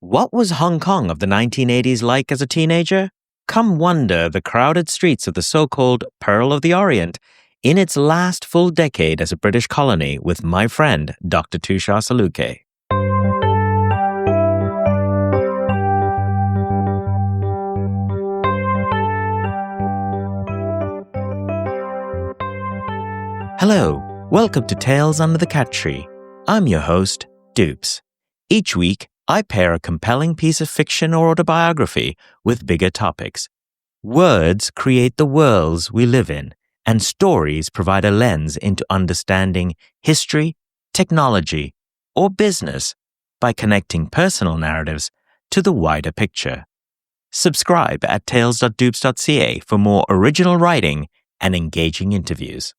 What was Hong Kong of the 1980s like as a teenager? Come wander the crowded streets of the so-called Pearl of the Orient in its last full decade as a British colony with my friend, Dr. Tushar Salukhe. Hello, welcome to Tales Under the Cat Tree. I'm your host, Dupes. Each week, I pair a compelling piece of fiction or autobiography with bigger topics. Words create the worlds we live in, and stories provide a lens into understanding history, technology, or business by connecting personal narratives to the wider picture. Subscribe at tales.dupes.ca for more original writing and engaging interviews.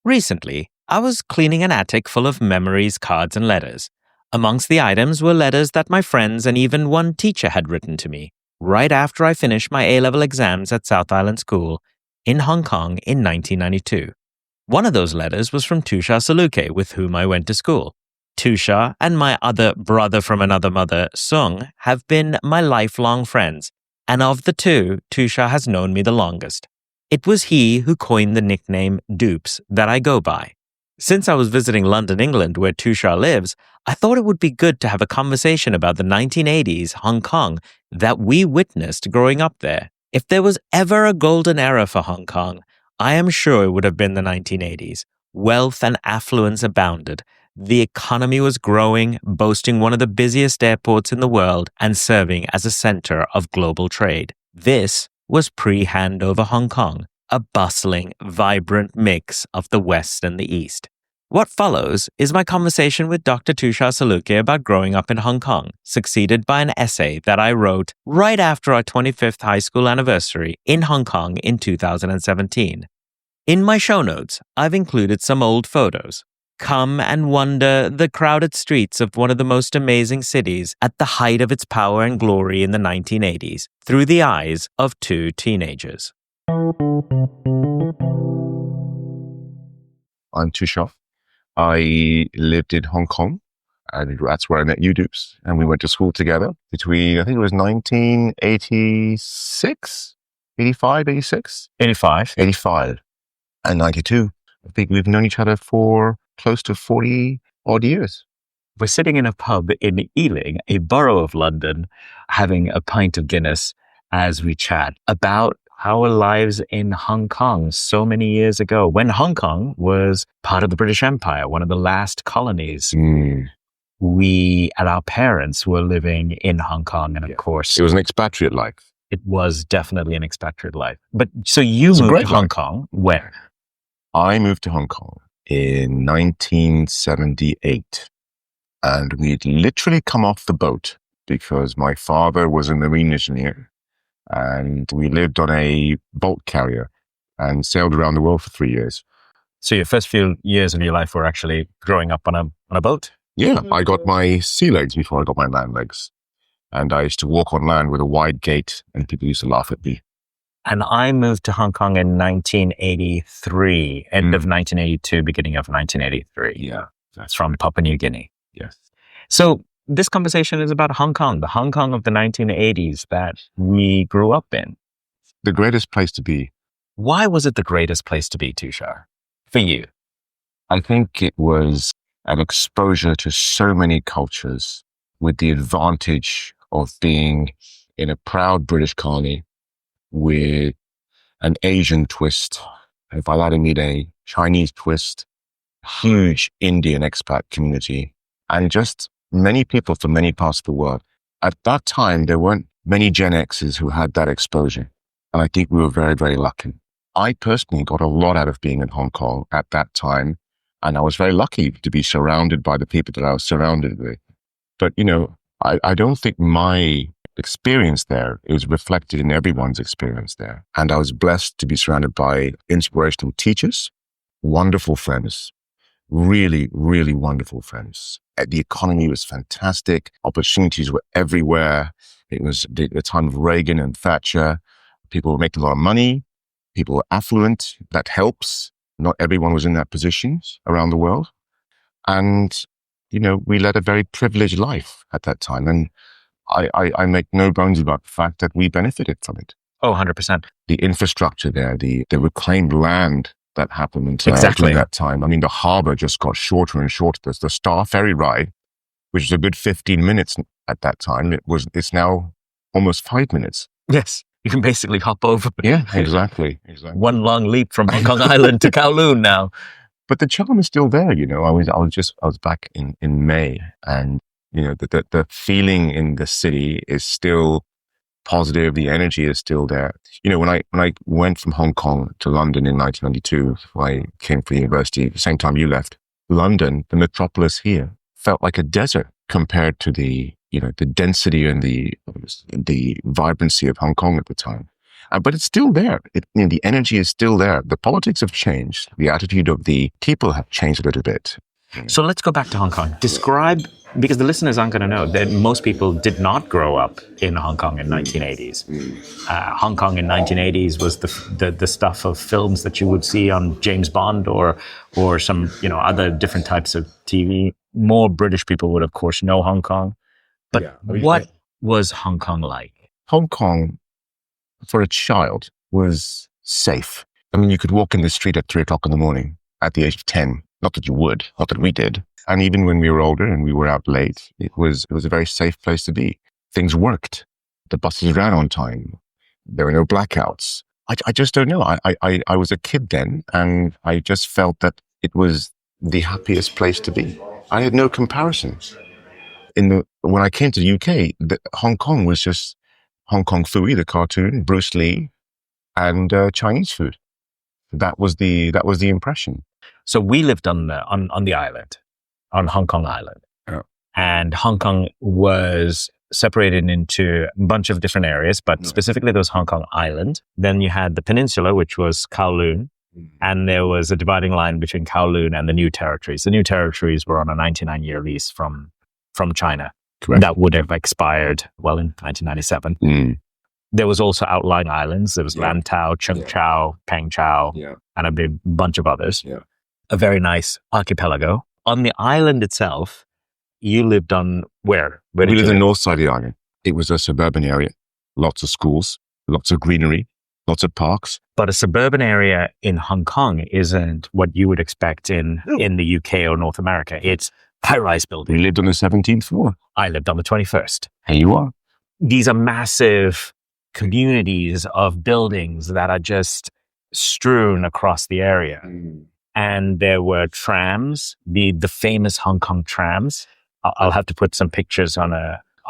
Recently, I was cleaning an attic full of memories, cards, and letters. Amongst the items were letters that my friends and even one teacher had written to me right after I finished my A-level exams at South Island School in Hong Kong in 1992. One of those letters was from Tushar Salukhe, with whom I went to school. Tushar and my other brother from another mother, Sung, have been my lifelong friends, and of the two, Tushar has known me the longest. It was he who coined the nickname Dupes that I go by. Since I was visiting London, England, where Tushar lives, I thought it would be good to have a conversation about the 1980s Hong Kong that we witnessed growing up there. If there was ever a golden era for Hong Kong, I am sure it would have been the 1980s. Wealth and affluence abounded. The economy was growing, boasting one of the busiest airports in the world and serving as a center of global trade. This was pre-handover Hong Kong, a bustling, vibrant mix of the West and the East. What follows is my conversation with Dr. Tushar Salukhe about growing up in Hong Kong, succeeded by an essay that I wrote right after our 25th high school anniversary in Hong Kong in 2017. In my show notes, I've included some old photos. Come and wander the crowded streets of one of the most amazing cities at the height of its power and glory in the 1980s through the eyes of two teenagers. I'm Tushar. I lived in Hong Kong, and that's where I met you, Dupes. And we went to school together between, I think it was 1986, 85, 86? 85. 85 and 92. I think we've known each other for close to 40 odd years. We're sitting in a pub in Ealing, a borough of London, having a pint of Guinness as we chat about our lives in Hong Kong so many years ago, when Hong Kong was part of the British Empire, one of the last colonies. We and our parents were living in Hong Kong, and of course, it was an expatriate life. It was definitely an expatriate life. But so you moved to Hong Kong when? I moved to Hong Kong in 1978, and we'd literally come off the boat because my father was a marine engineer. And we lived on a bulk carrier and sailed around the world for 3 years. So your first few years of your life were actually growing up on a boat? Yeah, I got my sea legs before I got my land legs. And I used to walk on land with a wide gait, and people used to laugh at me. And I moved to Hong Kong in 1983, end of 1982, beginning of 1983. Yeah. That's from Papua New Guinea. Yes. So this conversation is about Hong Kong, the Hong Kong of the 1980s that we grew up in. The greatest place to be. Why was it the greatest place to be, Tushar, for you? I think it was an exposure to so many cultures with the advantage of being in a proud British colony with an Asian twist. If I like to meet a Chinese twist, huge Indian expat community, and just many people from many parts of the world. At that time, there weren't many Gen Xers who had that exposure. And I think we were very, very lucky. I personally got a lot out of being in Hong Kong at that time. And I was very lucky to be surrounded by the people that I was surrounded with. But, I don't think my experience there is reflected in everyone's experience there. And I was blessed to be surrounded by inspirational teachers, wonderful friends, really, really wonderful friends. The economy was fantastic. Opportunities were everywhere. It was the time of Reagan and Thatcher. People were making a lot of money. People were affluent. That helps. Not everyone was in that position around the world. And we led a very privileged life at that time. And I make no bones about the fact that we benefited from it. Oh, 100%. The infrastructure there, the reclaimed land that happened Exactly. during that time. I mean, the harbor just got shorter and shorter. There's the Star Ferry ride, which is a good 15 minutes at that time. It's now almost 5 minutes. Yes. You can basically hop over. Yeah, exactly. One long leap from Hong Kong Island to Kowloon now. But the charm is still there, I was back in May, and the feeling in the city is still positive. The energy is still there. When I went from Hong Kong to London in 1992, I came for university the same time you left. London, the metropolis here, felt like a desert compared to the density and the vibrancy of Hong Kong at the time. But it's still there. The energy is still there. The politics have changed. The attitude of the people have changed a little bit. So let's go back to Hong Kong. Describe, because the listeners aren't going to know that most people did not grow up in Hong Kong in 1980s. Hong Kong in 1980s was the stuff of films that you would see on James Bond or some other different types of TV. More British people would, of course, know Hong Kong. But what was Hong Kong like? Hong Kong, for a child, was safe. I mean, you could walk in the street at 3 o'clock in the morning at the age of 10. Not that you would, not that we did. And even when we were older and we were out late, it was a very safe place to be. Things worked. The buses ran on time. There were no blackouts. I just don't know. I was a kid then, and I just felt that it was the happiest place to be. I had no comparisons. When I came to the UK, Hong Kong was just Hong Kong Phooey, the cartoon, Bruce Lee, and Chinese food. That was the impression. So we lived on the island, on Hong Kong Island. Yeah. And Hong Kong was separated into a bunch of different areas, but specifically there was Hong Kong Island. Then you had the peninsula, which was Kowloon. And there was a dividing line between Kowloon and the New Territories. The New Territories were on a 99-year lease from China. Correct. That would have expired, in 1997. There was also outlying islands. There was Lantau, Chung Chau, Peng Chau, and a big bunch of others. Yeah. A very nice archipelago. On the island itself, you lived on where? We lived on the north side of the island. It was a suburban area, lots of schools, lots of greenery, lots of parks. But a suburban area in Hong Kong isn't what you would expect in the UK or North America. It's high-rise buildings. We lived on the 17th floor. I lived on the 21st. Here you are. These are massive communities of buildings that are just strewn across the area. And there were trams, the famous Hong Kong trams. I'll have to put some pictures on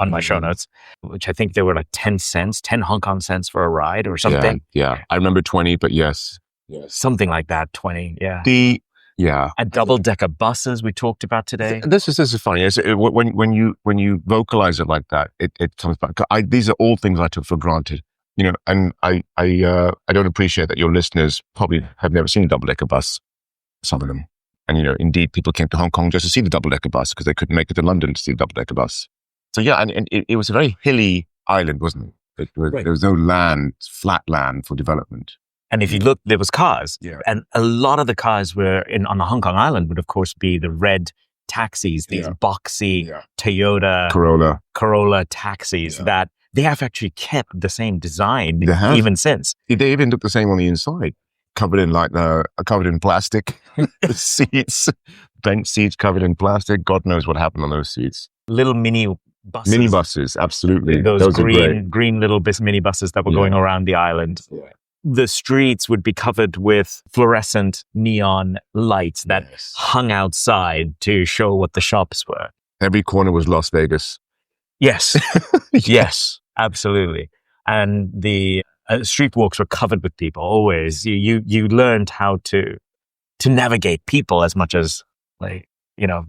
my show notes, which I think they were like 10 Hong Kong cents for a ride or something. Yeah. I remember 20, but yes. Something like that, 20, yeah. And double-decker buses we talked about today. This is funny. When you vocalize it like that, it comes back. These are all things I took for granted, and I don't appreciate that your listeners probably have never seen a double-decker bus, some of them. And, indeed, people came to Hong Kong just to see the double-decker bus because they couldn't make it to London to see the double-decker bus. So, and it was a very hilly island, wasn't it? There was no land, flat land for development. And if you look, there was cars. Yeah. And a lot of the cars were on the Hong Kong Island would, of course, be the red taxis, these boxy Toyota Corolla taxis that they have actually kept the same design even since. They even look the same on the inside, covered in plastic seats, bench seats covered in plastic. God knows what happened on those seats. Little mini buses. Mini buses, absolutely. Those green little mini buses that were going around the island. Yeah. The streets would be covered with fluorescent neon lights that hung outside to show what the shops were. Every corner was Las Vegas. Yes. Yes, absolutely. And the street walks were covered with people always. You learned how to navigate people as much as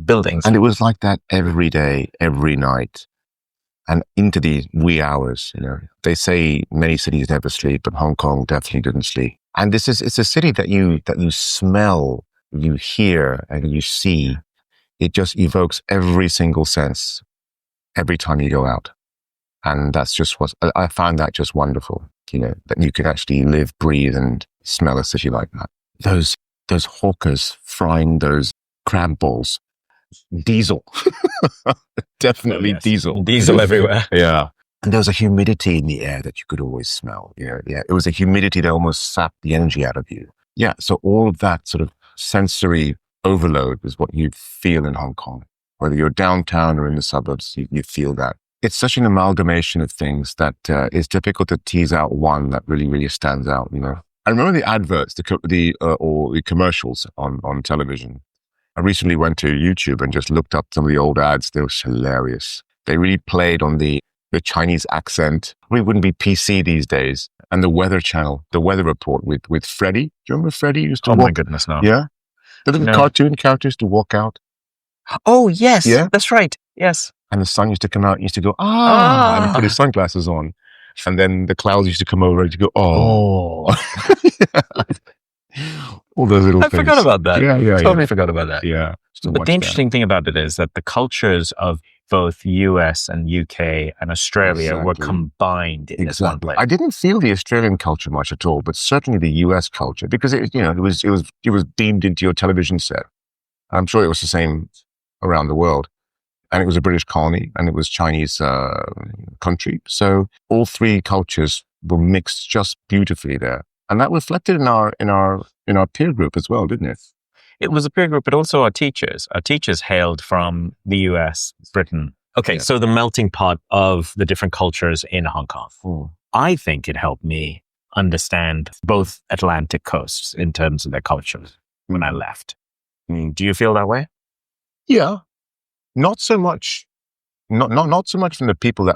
buildings. And it was like that every day, every night. And into the wee hours, they say many cities never sleep, but Hong Kong definitely didn't sleep. And it's a city that you smell, you hear, and you see. It just evokes every single sense every time you go out. And that's just I found that just wonderful, that you can actually live, breathe, and smell a city like that. Those hawkers frying those crab balls diesel. Definitely diesel. Diesel everywhere. Yeah. And there was a humidity in the air that you could always smell. Yeah. It was a humidity that almost sapped the energy out of you. Yeah. So all of that sort of sensory overload is what you feel in Hong Kong. Whether you're downtown or in the suburbs, you feel that. It's such an amalgamation of things that it's difficult to tease out one that really, really stands out, you know. I remember the adverts, or the commercials on television. I recently went to YouTube and just looked up some of the old ads. They were hilarious. They really played on the Chinese accent. We wouldn't be PC these days. And the Weather Channel, the Weather Report with Freddie. Do you remember Freddie used to walk? My goodness, no. Yeah? The little cartoon characters to walk out. Oh, yes. Yeah? That's right. Yes. And the sun used to come out and used to go, and he put his sunglasses on. And then the clouds used to come over and to go, all those little things. I forgot about that. Yeah. Totally forgot about that. Yeah. But the interesting thing about it is that the cultures of both US and UK and Australia were combined in this one place. I didn't feel the Australian culture much at all, but certainly the US culture, because it was beamed into your television set. I'm sure it was the same around the world. And it was a British colony and it was Chinese country. So all three cultures were mixed just beautifully there. And that reflected in our peer group as well, didn't it? It was a peer group, but also our teachers. Our teachers hailed from the US, Britain. Okay, so the melting pot of the different cultures in Hong Kong. I think it helped me understand both Atlantic coasts in terms of their cultures when I left. Do you feel that way? Yeah. Not so much. Not so much from the people that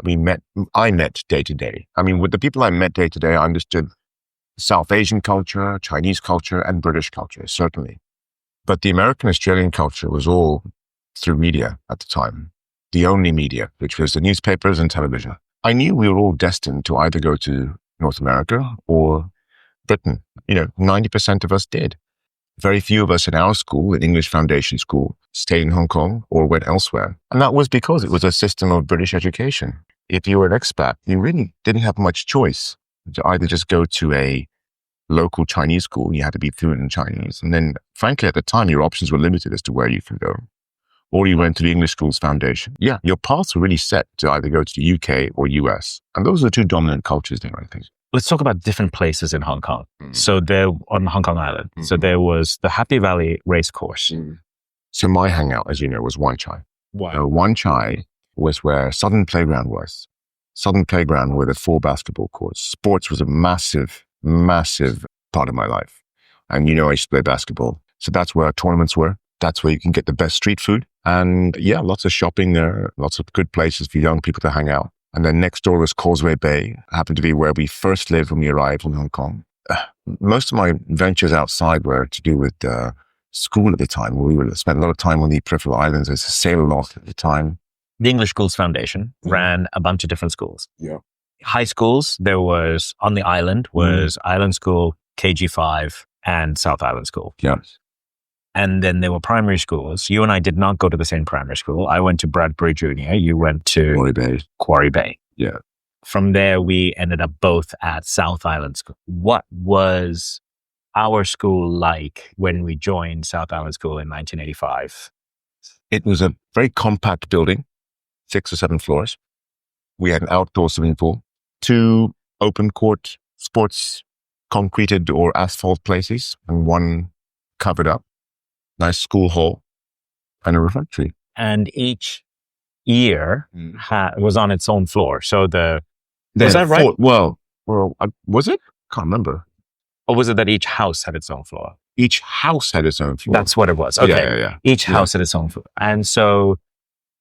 I met day to day. I mean, with the people I met day to day, I understood South Asian culture, Chinese culture, and British culture, certainly. But the American-Australian culture was all through media at the time. The only media, which was the newspapers and television. I knew we were all destined to either go to North America or Britain. 90% of us did. Very few of us in our school, in English Foundation School, stayed in Hong Kong or went elsewhere. And that was because it was a system of British education. If you were an expat, you really didn't have much choice to either just go to a local Chinese school, you had to be fluent in Chinese. And then, frankly, at the time, your options were limited as to where you could go. Or you went to the English Schools Foundation. Yeah, your paths were really set to either go to the UK or US. And those are the two dominant cultures there, I think. Let's talk about different places in Hong Kong. So there, on Hong Kong Island, so there was the Happy Valley race course. So my hangout, as you know, was Wan Chai. Wow. So Wan Chai was where Southern Playground was. Southern Playground were the 4 basketball courts. Sports was a massive part of my life. And I used to play basketball. So that's where our tournaments were. That's where you can get the best street food. And yeah, lots of shopping there, lots of good places for young people to hang out. And then next door was Causeway Bay, happened to be where we first lived when we arrived in Hong Kong. Most of my ventures outside were to do with school at the time. We would spend a lot of time on the peripheral islands. As a sail a lot at the time. The English Schools Foundation ran a bunch of different schools. Yeah. High schools, there was on the island was Island School, KG5, and South Island School. Yes. And then there were primary schools. You and I did not go to the same primary school. I went to Bradbury Junior. You went to Quarry Bay. Yeah. From there, we ended up both at South Island School. What was our school like when we joined South Island School in 1985? It was a very compact building, 6 or 7 floors. We had an outdoor swimming pool, 2 open court sports concreted or asphalt places, and 1 covered up. Nice school hall and a refectory. And each year was on its own floor. So was that right? Well, was it? Can't remember. Or was it that each house had its own floor? Each house had its own floor. That's what it was. Okay. Yeah. Each house had its own floor. And so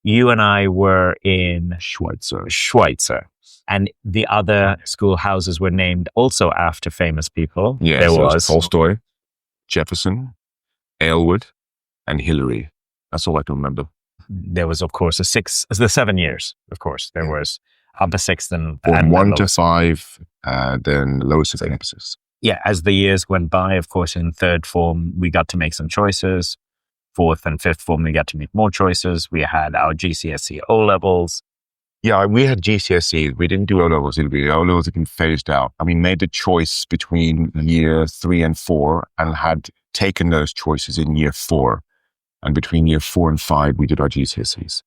you and I were in Schweitzer. And the other schoolhouses were named also after famous people. Yeah, there was Tolstoy, Jefferson, Aylward, and Hillary. That's all I can remember. There was, of course, the 7 years, of course. There was upper 6th and 1 to 5, then lowest of emphasis. Yeah, as the years went by, of course, in 3rd form, we got to make some choices. 4th and 5th form, we got to make more choices. We had our GCSE O-levels. Yeah, we had GCSE. We didn't do O-levels. O-levels had been phased out. And we made the choice between year 3 and 4 and had taken those choices in year 4. And between year 4 and 5, we did our GCSEs.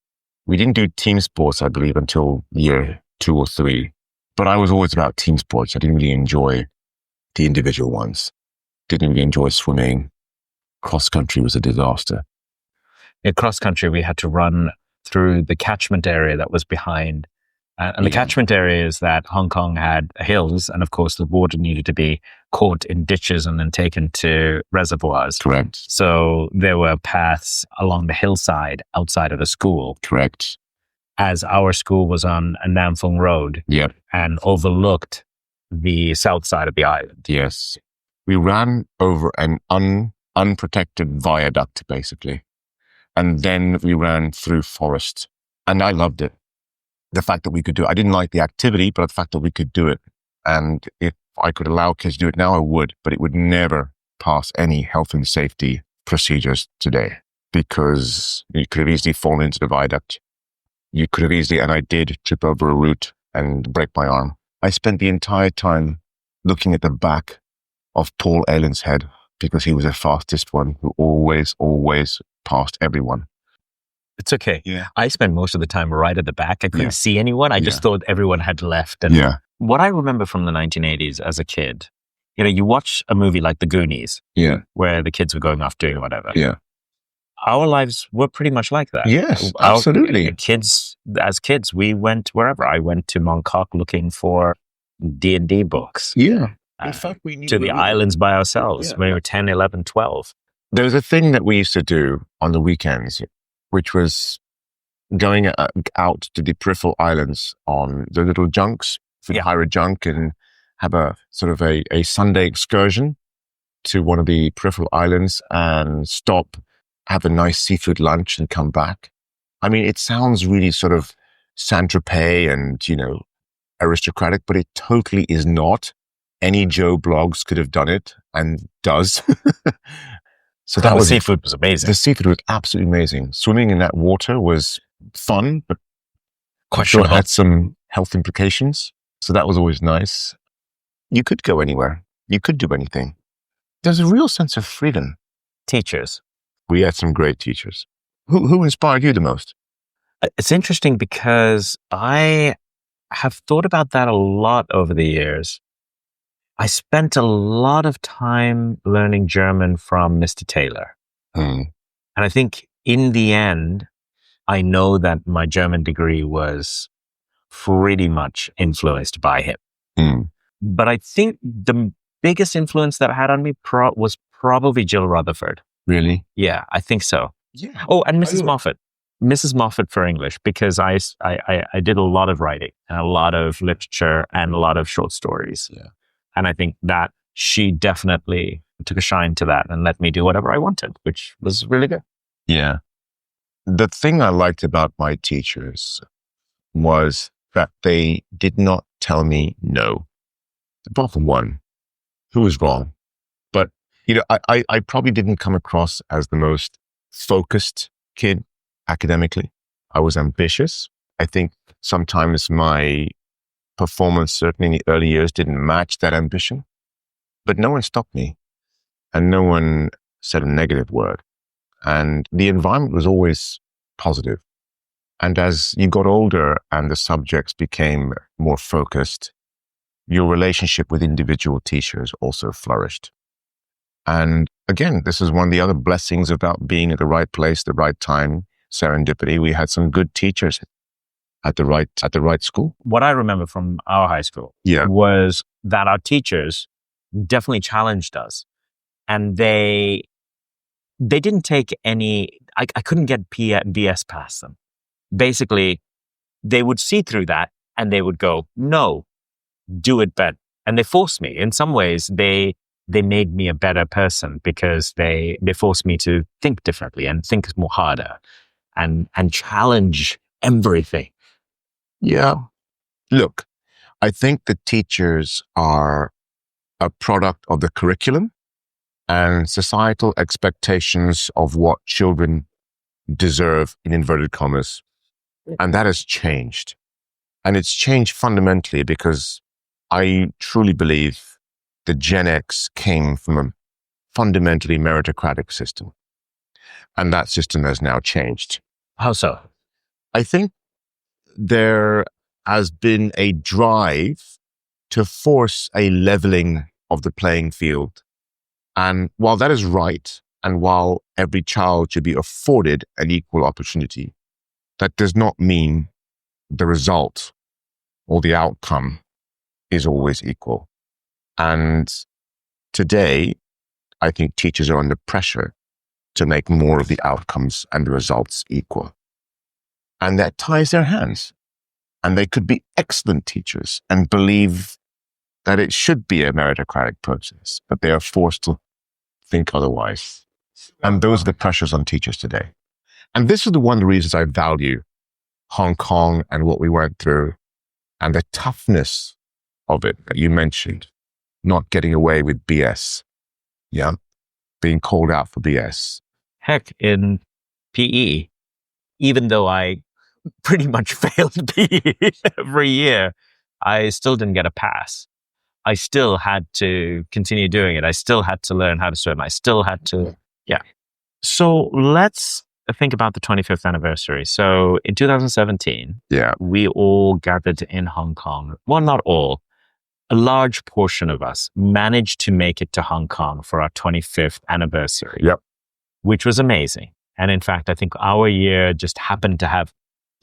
We didn't do team sports, I believe, until year 2 or 3. But I was always about team sports. I didn't really enjoy the individual ones. Didn't really enjoy swimming. Cross country was a disaster. In cross country, we had to run through the catchment area that was behind. And the catchment area is that Hong Kong had hills. And of course, the water needed to be caught in ditches and then taken to reservoirs. Correct. So there were paths along the hillside outside of the school. Correct. As our school was on a Nam Phong Road. Yep. And overlooked the south side of the island. Yes. We ran over an unprotected viaduct, basically. And then we ran through forest. And I loved it. The fact that we could do it. I didn't like the activity, but the fact that we could do it. And if I could allow kids to do it now, I would. But it would never pass any health and safety procedures today. Because you could have easily fallen into the viaduct. You could have easily, and I did, trip over a root and break my arm. I spent the entire time looking at the back of Paul Aylin's head because he was the fastest one who always passed everyone. It's okay. Yeah. I spent most of the time right at the back. I couldn't see anyone. I just thought everyone had left. And what I remember from the 1980s as a kid, you watch a movie like The Goonies, where the kids were going off doing whatever. Yeah. Our lives were pretty much like that. Yes, absolutely. As kids, we went wherever. I went to Mongkok looking for D&D books. Yeah. In fact, we knew to the islands by ourselves when we were 10, 11, 12. There was a thing that we used to do on the weekends, which was going out to the peripheral islands on the little junks. We'd hire a junk and have a sort of a Sunday excursion to one of the peripheral islands and stop, have a nice seafood lunch and come back. I mean, it sounds really sort of Saint-Tropez and, aristocratic, but it totally is not. Any Joe Blogs could have done it and does. So the seafood was amazing. The seafood was absolutely amazing. Swimming in that water was fun, but it had some health implications. So that was always nice. You could go anywhere. You could do anything. There's a real sense of freedom. Teachers. We had some great teachers. Who inspired you the most? It's interesting because I have thought about that a lot over the years. I spent a lot of time learning German from Mr. Taylor. And I think in the end, I know that my German degree was pretty much influenced by him. But I think the biggest influence that it had on me was probably Jill Rutherford. Really? Yeah, I think so. Yeah. Oh, and Mrs. Moffat. Mrs. Moffat for English, because I did a lot of writing and a lot of literature and a lot of short stories. Yeah. And I think that she definitely took a shine to that and let me do whatever I wanted, which was really good. Yeah. The thing I liked about my teachers was that they did not tell me no. Apart from one, who was wrong. But, I probably didn't come across as the most focused kid academically. I was ambitious. I think sometimes my performance, certainly in the early years, didn't match that ambition. But no one stopped me and no one said a negative word. And the environment was always positive. And as you got older and the subjects became more focused, your relationship with individual teachers also flourished. And again, this is one of the other blessings about being at the right place, the right time, serendipity. We had some good teachers at the right school. What I remember from our high school was that our teachers definitely challenged us. And they didn't take any, I couldn't get BS past them. Basically, they would see through that and they would go, no, do it better. And they forced me. In some ways, they made me a better person because they forced me to think differently and think more harder and challenge everything. Yeah. Look, I think the teachers are a product of the curriculum and societal expectations of what children deserve, in inverted commas. And that has changed. And it's changed fundamentally because I truly believe the Gen X came from a fundamentally meritocratic system. And that system has now changed. How so? I think there has been a drive to force a leveling of the playing field. And while that is right, and while every child should be afforded an equal opportunity, that does not mean the result or the outcome is always equal. And today, I think teachers are under pressure to make more of the outcomes and the results equal. And that ties their hands. And they could be excellent teachers and believe that it should be a meritocratic process, but they are forced to think otherwise. And those are the pressures on teachers today. And this is one of the reasons I value Hong Kong and what we went through and the toughness of it that you mentioned, not getting away with BS. Yeah. Being called out for BS. Heck, in PE, even though I pretty much failed PE every year, I still didn't get a pass. I still had to continue doing it. I still had to learn how to swim. I still had to, yeah. So let's think about the 25th anniversary. So in 2017, we all gathered in Hong Kong. Well, not all. A large portion of us managed to make it to Hong Kong for our 25th anniversary, which was amazing. And in fact, I think our year just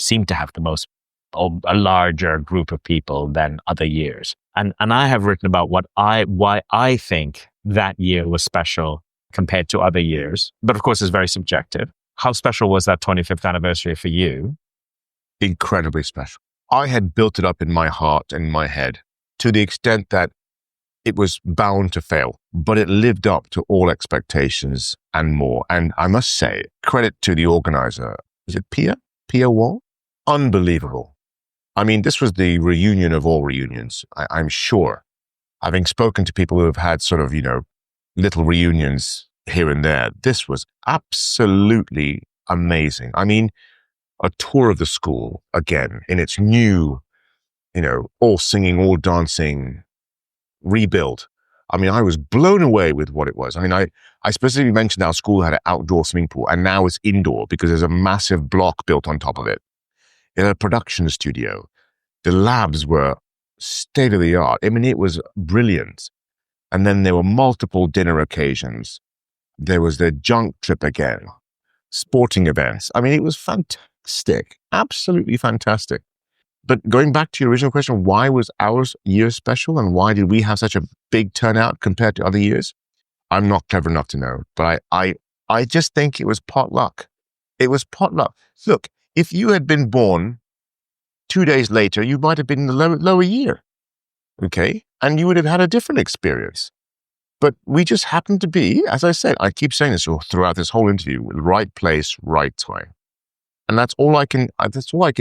seemed to have the most, a larger group of people than other years. And I have written about why I think that year was special compared to other years. But of course, it's very subjective. How special was that 25th anniversary for you? Incredibly special. I had built it up in my heart and my head to the extent that it was bound to fail, but it lived up to all expectations and more. And I must say, credit to the organizer. Is it Pia Wong? Unbelievable. I mean, this was the reunion of all reunions, I'm sure. Having spoken to people who have had sort of, little reunions here and there, this was absolutely amazing. I mean, a tour of the school, again, in its new, all singing, all dancing, rebuild. I mean, I was blown away with what it was. I mean, I specifically mentioned our school had an outdoor swimming pool, and now it's indoor because there's a massive block built on top of it. It had a production studio. The labs were state of the art. I mean, it was brilliant. And then there were multiple dinner occasions. There was the junk trip again, sporting events. I mean, it was fantastic, absolutely fantastic. But going back to your original question, why was our year special and why did we have such a big turnout compared to other years? I'm not clever enough to know, but I just think it was potluck. It was potluck. Look, if you had been born 2 days later, you might have been in the lower year, okay? And you would have had a different experience. But we just happened to be, as I said, I keep saying this throughout this whole interview, right place, right time. And that's all I can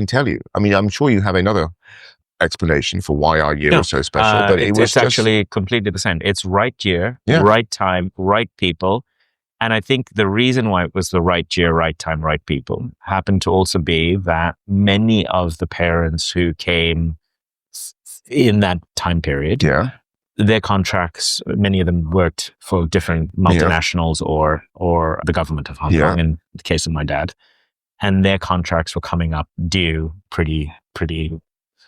tell you. I mean, I'm sure you have another explanation for why our year was so special, but it's actually completely the same. It's right year, right time, right people. And I think the reason why it was the right year, right time, right people happened to also be that many of the parents who came in that time period, their contracts, many of them worked for different multinationals or the government of Hong Kong, in the case of my dad. And their contracts were coming up due pretty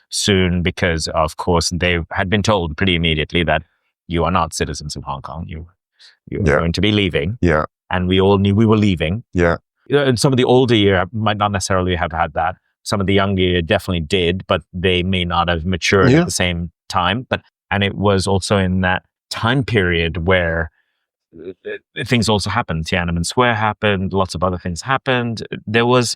soon because, of course, they had been told pretty immediately that you are not citizens of Hong Kong. You're going to be leaving. Yeah. And we all knew we were leaving. Yeah. And some of the older year might not necessarily have had that. Some of the younger year definitely did, but they may not have matured at the same time. And it was also in that time period where things also happened. Tiananmen Square happened. Lots of other things happened. It was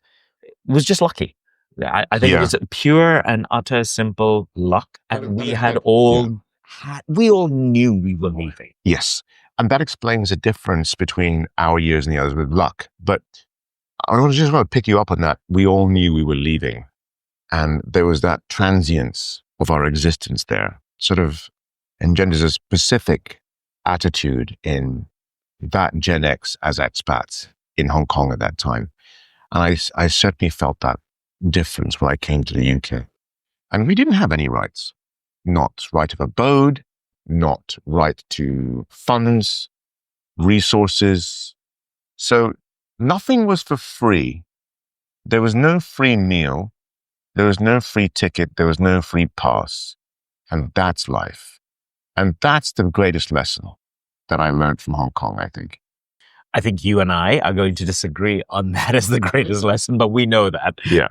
just lucky. I think it was pure and utter simple luck. And we had we all knew we were leaving. Yes. And that explains the difference between our years and the others with luck. But I just want to pick you up on that. We all knew we were leaving. And there was that transience of our existence there, sort of engenders a specific attitude in that Gen X as expats in Hong Kong at that time. And I certainly felt that difference when I came to the UK. And we didn't have any rights. Not right of abode, not right to funds, resources. So nothing was for free. There was no free meal. There was no free ticket. There was no free pass. And that's life. And that's the greatest lesson that I learned from Hong Kong, I think. I think you and I are going to disagree on that as the greatest lesson, but we know that. Yeah.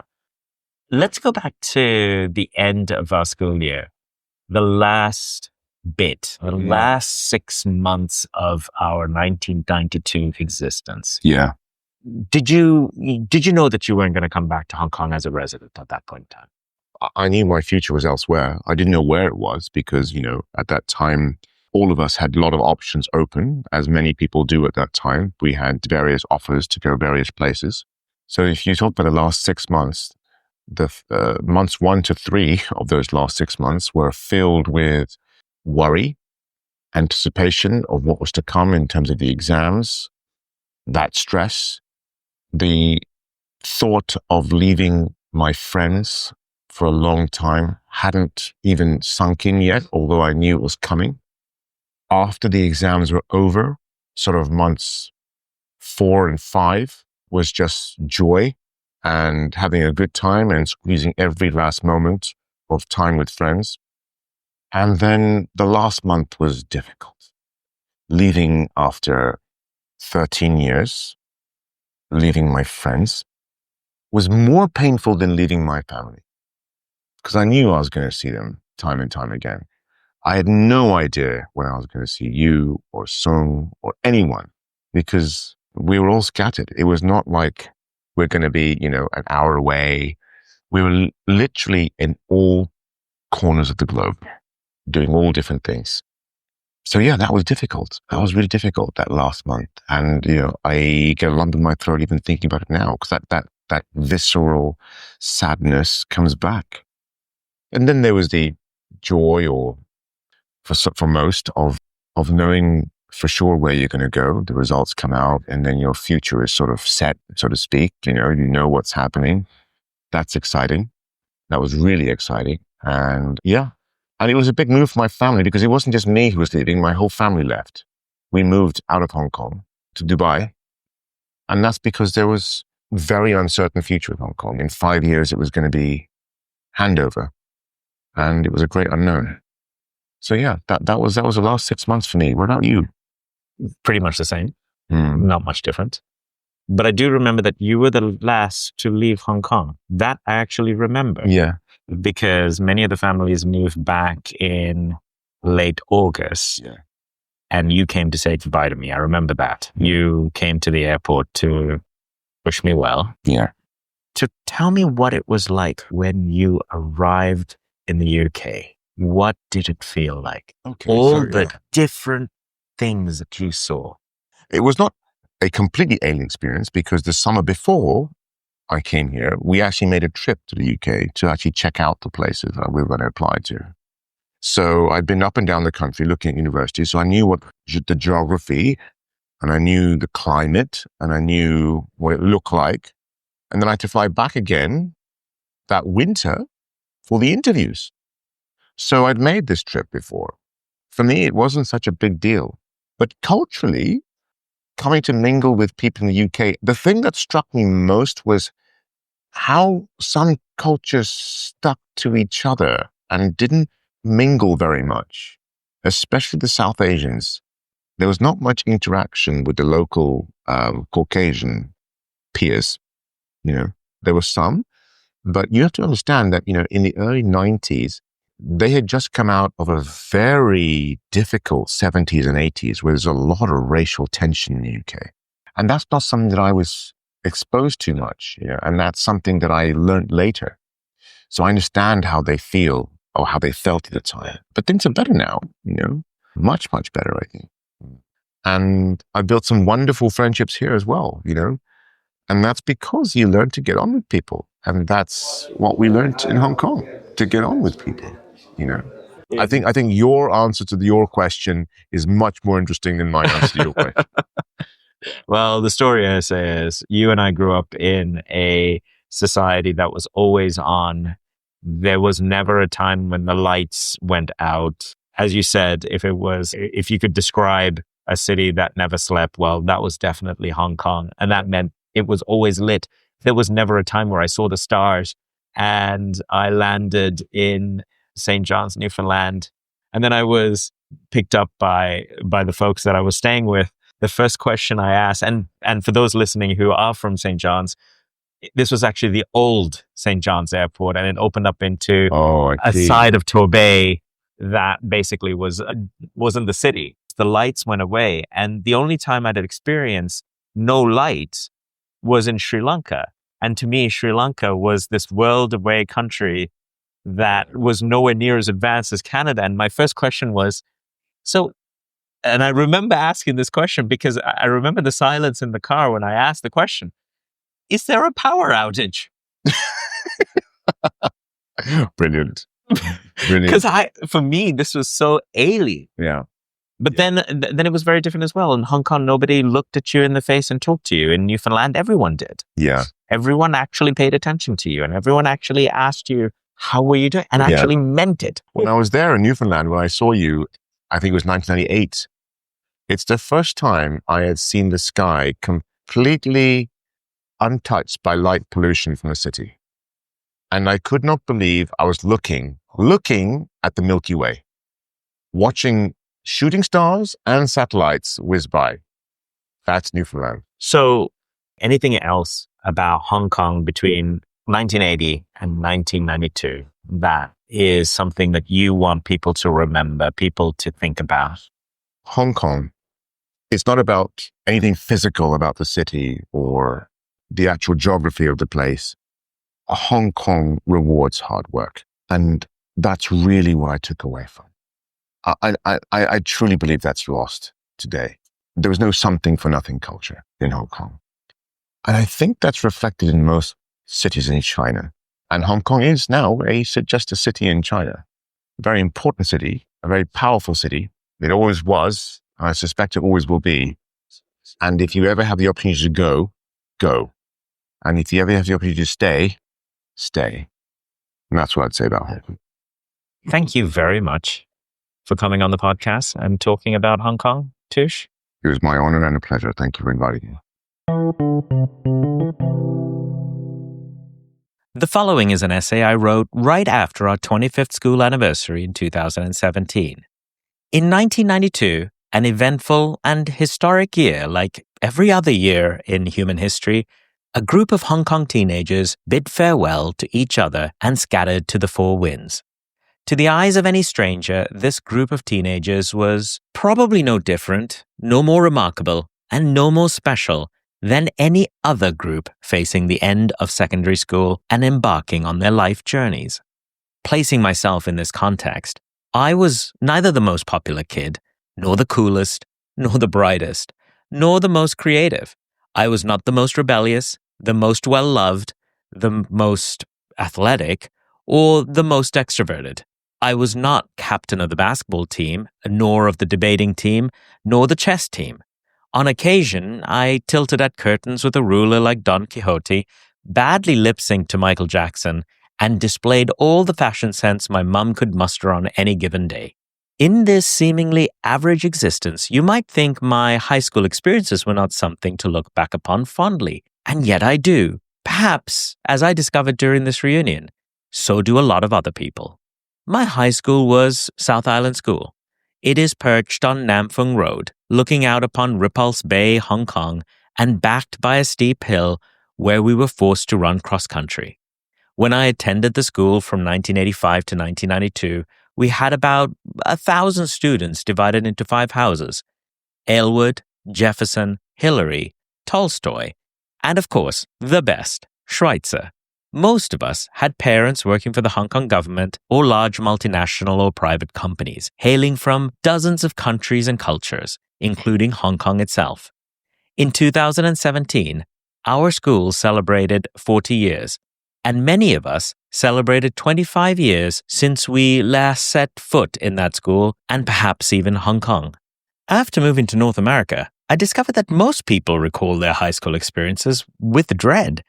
Let's go back to the end of our school year. The last bit, the last 6 months of our 1992 existence. Yeah. Did you know that you weren't going to come back to Hong Kong as a resident at that point in time? I knew my future was elsewhere. I didn't know where it was because, at that time, all of us had a lot of options open, as many people do at that time. We had various offers to go various places. So if you talk about the last 6 months, the months 1 to 3 of those last 6 months were filled with worry, anticipation of what was to come in terms of the exams, that stress, the thought of leaving my friends for a long time hadn't even sunk in yet, although I knew it was coming. After the exams were over, sort of months 4 and 5 was just joy and having a good time and squeezing every last moment of time with friends. And then the last month was difficult. Leaving after 13 years, leaving my friends, was more painful than leaving my family because I knew I was going to see them time and time again. I had no idea when I was going to see you or Sung or anyone because we were all scattered. It was not like we're going to be, an hour away. We were literally in all corners of the globe doing all different things. So yeah, that was difficult. That was really difficult that last month. And, I get a lump in my throat even thinking about it now because that visceral sadness comes back. And then there was the joy or for most of knowing for sure where you're going to go. The results come out and then your future is sort of set, so to speak. You know what's happening. That's exciting. That was really exciting. And yeah, and it was a big move for my family because it wasn't just me who was leaving. My whole family left. We moved out of Hong Kong to Dubai. And that's because there was a very uncertain future in Hong Kong. In 5 years, it was going to be handover. And it was a great unknown. So yeah, that was the last 6 months for me. What about you? Pretty much the same. Not much different. But I do remember that you were the last to leave Hong Kong. That I actually remember. Yeah. Because many of the families moved back in late August. Yeah. And you came to say goodbye to me. I remember that. You came to the airport to wish me well. Yeah. To tell me what it was like when you arrived in the UK. What did it feel like? Okay, all the different things that you saw. It was not a completely alien experience because the summer before I came here, we actually made a trip to the UK to actually check out the places that we were going to apply to. So I'd been up and down the country looking at universities. So I knew what the geography and I knew the climate and I knew what it looked like. And then I had to fly back again that winter for the interviews. So I'd made this trip before. For me, it wasn't such a big deal. But culturally, coming to mingle with people in the UK, the thing that struck me most was how some cultures stuck to each other and didn't mingle very much, especially the South Asians. There was not much interaction with the local Caucasian peers. There was some, but you have to understand that, in the early 90s, they had just come out of a very difficult 70s and 80s where there's a lot of racial tension in the UK. And that's not something that I was exposed to much, and that's something that I learned later. So I understand how they feel or how they felt at the time. But things are better now, much, much better, I think. And I built some wonderful friendships here as well, and that's because you learn to get on with people. And that's what we learned in Hong Kong, to get on with people, I think your answer to your question is much more interesting than my answer to your question. Well, the story I say is you and I grew up in a society that was always on. There was never a time when the lights went out. As you said, if you could describe a city that never slept, well, that was definitely Hong Kong. And that meant it was always lit. There was never a time where I saw the stars. And I landed in St. John's, Newfoundland. And then I was picked up by the folks that I was staying with. The first question I asked, and for those listening who are from St. John's, this was actually the old St. John's Airport, and it opened up into a side of Torbay that basically wasn't the city. The lights went away, and the only time I'd experienced no light was in Sri Lanka. And to me, Sri Lanka was this world away country that was nowhere near as advanced as Canada. And my first question was, and I remember asking this question because I remember the silence in the car when I asked the question, is there a power outage? Brilliant. Because for me, this was so alien. Yeah. But then it was very different as well. In Hong Kong, nobody looked at you in the face and talked to you. In Newfoundland, everyone did. Yeah. Everyone actually paid attention to you, and everyone actually asked you, how were you doing? And actually meant it. When I was there in Newfoundland, when I saw you, I think it was 1998, it's the first time I had seen the sky completely untouched by light pollution from the city. And I could not believe I was looking at the Milky Way, watching shooting stars and satellites whiz by. That's Newfoundland. So anything else about Hong Kong between 1980 and 1992 that is something that you want people to remember, people to think about? Hong Kong, it's not about anything physical about the city or the actual geography of the place. Hong Kong rewards hard work. And that's really what I took away from. I truly believe that's lost today. There was no something for nothing culture in Hong Kong. And I think that's reflected in most cities in China. And Hong Kong is now just a city in China. A very important city, a very powerful city. It always was. I suspect it always will be. And if you ever have the opportunity to go, go. And if you ever have the opportunity to stay, stay. And that's what I'd say about Hong Kong. Thank you very much for coming on the podcast and talking about Hong Kong, Tush. It was my honor and a pleasure. Thank you for inviting me. The following is an essay I wrote right after our 25th school anniversary in 2017. In 1992, an eventful and historic year like every other year in human history, a group of Hong Kong teenagers bid farewell to each other and scattered to the four winds. To the eyes of any stranger, this group of teenagers was probably no different, no more remarkable, and no more special than any other group facing the end of secondary school and embarking on their life journeys. Placing myself in this context, I was neither the most popular kid, nor the coolest, nor the brightest, nor the most creative. I was not the most rebellious, the most well-loved, the most athletic, or the most extroverted. I was not captain of the basketball team, nor of the debating team, nor the chess team. On occasion, I tilted at curtains with a ruler like Don Quixote, badly lip-synced to Michael Jackson, and displayed all the fashion sense my mum could muster on any given day. In this seemingly average existence, you might think my high school experiences were not something to look back upon fondly, and yet I do. Perhaps, as I discovered during this reunion, so do a lot of other people. My high school was South Island School. It is perched on Nam Phuong Road, looking out upon Repulse Bay, Hong Kong, and backed by a steep hill where we were forced to run cross-country. When I attended the school from 1985 to 1992, we had about 1,000 students divided into 5 houses: Aylward, Jefferson, Hillary, Tolstoy, and of course, the best, Schweitzer. Most of us had parents working for the Hong Kong government or large multinational or private companies, hailing from dozens of countries and cultures, including Hong Kong itself. In 2017, our school celebrated 40 years, and many of us celebrated 25 years since we last set foot in that school and perhaps even Hong Kong. After moving to North America, I discovered that most people recall their high school experiences with dread.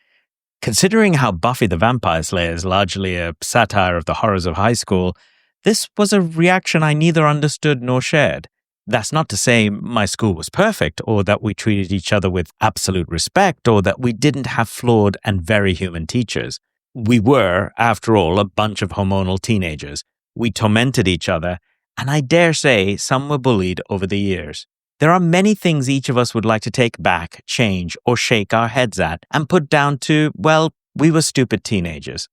Considering how Buffy the Vampire Slayer is largely a satire of the horrors of high school, this was a reaction I neither understood nor shared. That's not to say my school was perfect or that we treated each other with absolute respect or that we didn't have flawed and very human teachers. We were, after all, a bunch of hormonal teenagers. We tormented each other, and I dare say some were bullied over the years. There are many things each of us would like to take back, change, or shake our heads at and put down to, well, we were stupid teenagers.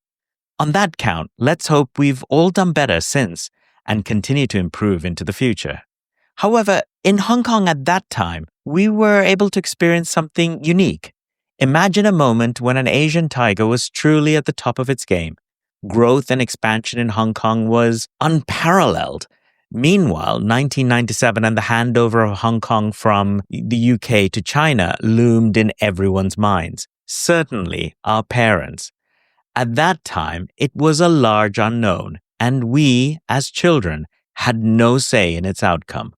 On that count, let's hope we've all done better since and continue to improve into the future. However, in Hong Kong at that time, we were able to experience something unique. Imagine a moment when an Asian tiger was truly at the top of its game. Growth and expansion in Hong Kong was unparalleled. Meanwhile, 1997 and the handover of Hong Kong from the UK to China loomed in everyone's minds, certainly our parents. At that time, it was a large unknown, and we, as children, had no say in its outcome.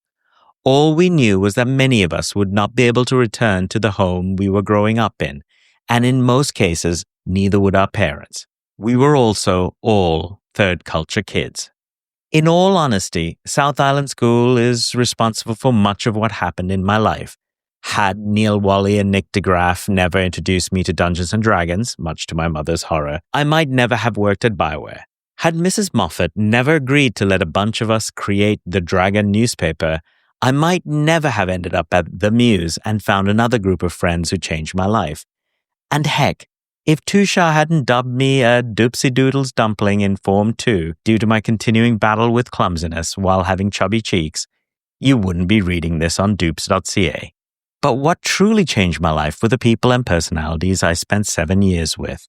All we knew was that many of us would not be able to return to the home we were growing up in, and in most cases, neither would our parents. We were also all third culture kids. In all honesty, South Island School is responsible for much of what happened in my life. Had Neil Wally and Nick DeGraff never introduced me to Dungeons & Dragons, much to my mother's horror, I might never have worked at BioWare. Had Mrs. Moffat never agreed to let a bunch of us create the Dragon newspaper, I might never have ended up at The Muse and found another group of friends who changed my life. And heck, if Tushar hadn't dubbed me a Doopsie Doodles dumpling in Form 2 due to my continuing battle with clumsiness while having chubby cheeks, you wouldn't be reading this on dupes.ca. But what truly changed my life were the people and personalities I spent 7 years with.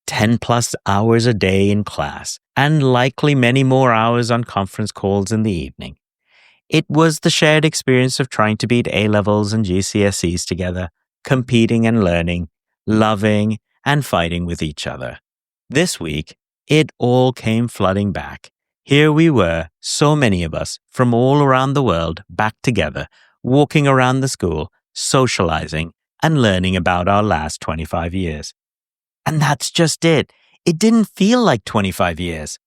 10 plus hours a day in class, and likely many more hours on conference calls in the evening. It was the shared experience of trying to beat A-levels and GCSEs together, competing and learning, loving and fighting with each other. This week, it all came flooding back. Here we were, so many of us, from all around the world, back together, walking around the school, socializing, and learning about our last 25 years. And that's just it. It didn't feel like 25 years.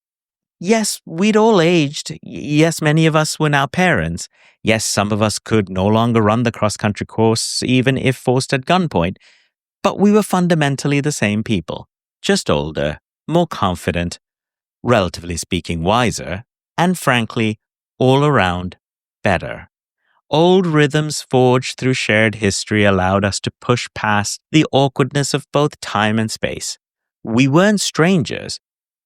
Yes, we'd all aged. Yes, many of us were now parents. Yes, some of us could no longer run the cross-country course, even if forced at gunpoint. But we were fundamentally the same people, just older, more confident, relatively speaking wiser, and frankly, all around, better. Old rhythms forged through shared history allowed us to push past the awkwardness of both time and space. We weren't strangers.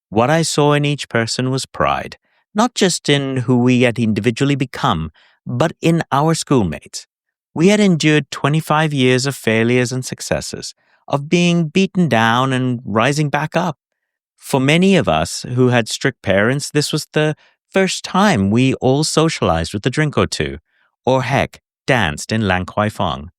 What I saw in each person was pride, not just in who we had individually become, but in our schoolmates. We had endured 25 years of failures and successes, of being beaten down and rising back up. For many of us who had strict parents, this was the first time we all socialized with a drink or two, or heck, danced in Lang Kwai Fong.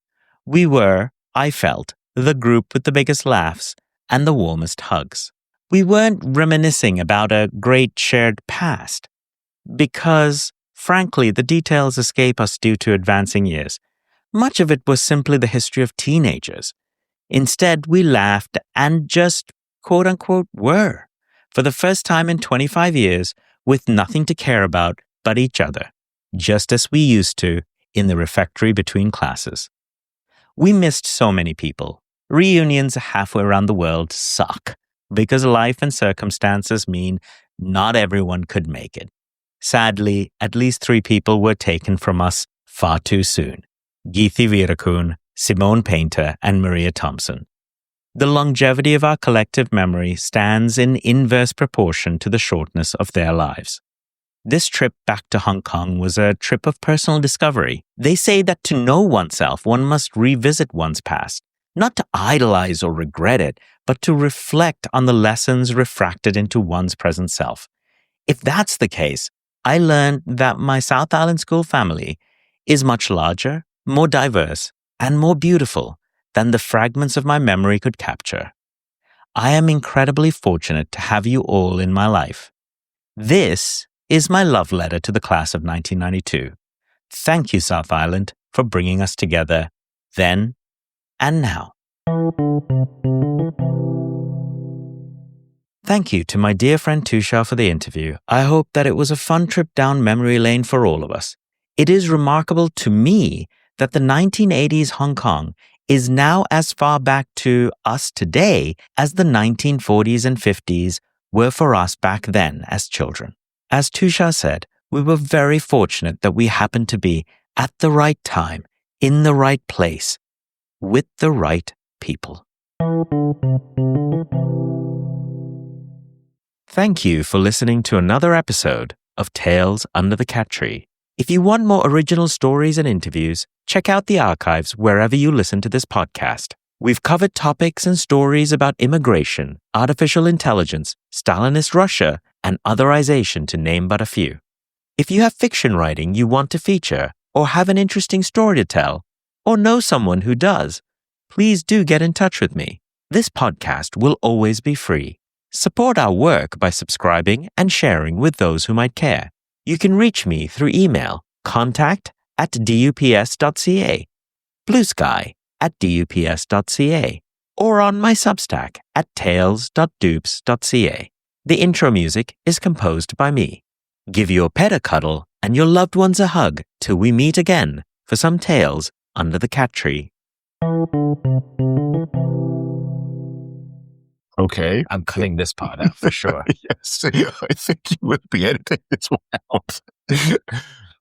We were, I felt, the group with the biggest laughs and the warmest hugs. We weren't reminiscing about a great shared past, because, frankly, the details escape us due to advancing years. Much of it was simply the history of teenagers. Instead, we laughed and just, quote-unquote, were, for the first time in 25 years, with nothing to care about but each other, just as we used to in the refectory between classes. We missed so many people. Reunions halfway around the world suck, because life and circumstances mean not everyone could make it. Sadly, at least 3 people were taken from us far too soon. Geethi Virakun, Simone Painter, and Maria Thompson. The longevity of our collective memory stands in inverse proportion to the shortness of their lives. This trip back to Hong Kong was a trip of personal discovery. They say that to know oneself, one must revisit one's past, not to idolize or regret it, but to reflect on the lessons refracted into one's present self. If that's the case, I learned that my South Island School family is much larger, more diverse, and more beautiful than the fragments of my memory could capture. I am incredibly fortunate to have you all in my life. This is my love letter to the class of 1992. Thank you, South Island, for bringing us together then and now. Thank you to my dear friend Tushar for the interview. I hope that it was a fun trip down memory lane for all of us. It is remarkable to me that the 1980s Hong Kong is now as far back to us today as the 1940s and 50s were for us back then as children. As Tushar said, we were very fortunate that we happened to be at the right time, in the right place, with the right people. Thank you for listening to another episode of Tales Under the Cat Tree. If you want more original stories and interviews, check out the archives wherever you listen to this podcast. We've covered topics and stories about immigration, artificial intelligence, Stalinist Russia, and otherization, to name but a few. If you have fiction writing you want to feature, or have an interesting story to tell, or know someone who does, please do get in touch with me. This podcast will always be free. Support our work by subscribing and sharing with those who might care. You can reach me through email, contact@dups.ca, bluesky@dups.ca, or on my Substack at tales.dupes.ca. The intro music is composed by me. Give your pet a cuddle and your loved ones a hug till we meet again for some tales under the cat tree. Okay. I'm cutting this part out for sure. Yes, I think you will be editing this one out.